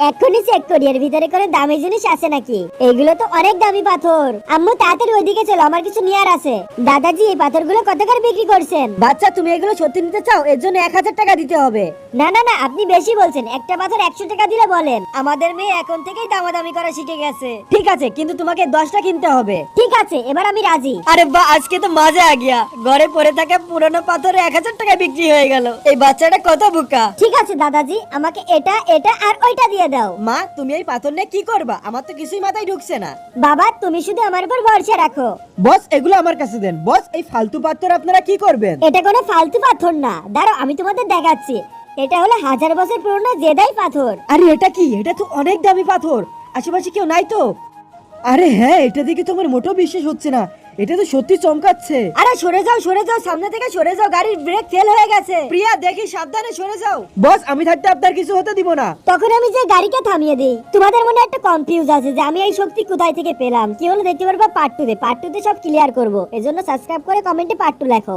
এক্ষুনি চেক করি এর ভিতরে কোনো দামি জিনিস আছে নাকি। এগুলো তো অনেক দামি পাথর। আম্মু তাড়াতাড়ি ওইদিকে চলো, আমার কিছু নেওয়ার আছে। দাদাজি এই পাথরগুলো কত করে বিক্রি করছেন? বাচ্চা, তুমি এগুলো সত্যি নিতে চাও? এর জন্য 1000 টাকা দিতে হবে। না না না, আপনি বেশি বলছেন। একটা পাথর 100 টাকা দিলে বলেন। আমাদের মেয়ে এখন থেকেই দামাদামি করা শিখে গেছে। ঠিক আছে, কিন্তু তোমাকে 10টা কিনতে হবে। ঠিক আছে, এবার আমি রাজি। আরে বাহ, আজকে তো মজা আ গিয়া। ঘরে পড়ে থাকা পুরনো পাথরে 1000 টাকা বিক্রি হয়ে গেল। এই বাচ্চাটা কত বোকা। ঠিক আছে দাদাজি, আমাকে এটা এটা আর ওইটা দিয়ে দাও। মা, তুমি এই পাথর নিয়ে কি করবা? আমার তো কিছুই মাথায় ঢুকছে না। বাবা তুমি শুধু আমার উপর ভরসা রাখো। বস, এগুলো আমার কাছে দেন। বস, এই ফালতু পাথর আপনারা কি করবেন? এটা কোনো ফালতু পাথর না, দাঁড়াও আমি তোমাদের দেখাচ্ছি। এটা হলো 1000 বছর পুরনো জেদাই পাথর। আরে এটা কি? এটা তো অনেক দামি পাথর। আশেপাশে কেউ নাই তো? আরে হ্যাঁ, এটা দেখে তোমার মোটেও বিশ্বাস হচ্ছে না। এটা তো সত্যি চমকাচ্ছে। আরে সরে যাও, সরে যাও, সামনে থেকে সরে যাও, গাড়ির ব্রেক ফেল হয়ে গেছে। প্রিয়া, দেখি সাবধানে সরে যাও। বস, আমি থাকতে আপনার কিছু হতে দিব না। তখন আমি যে গাড়িকে থামিয়ে দিই। তোমাদের মনে একটা কনফিউজ আছে যে আমি এই শক্তি কোথায় থেকে পেলাম। কি হলো দেখতে পারবা পার্ট 2 তে। পার্ট 2 তে সব ক্লিয়ার করব। এজন্য সাবস্ক্রাইব করে কমেন্টে পার্ট 2 লেখো।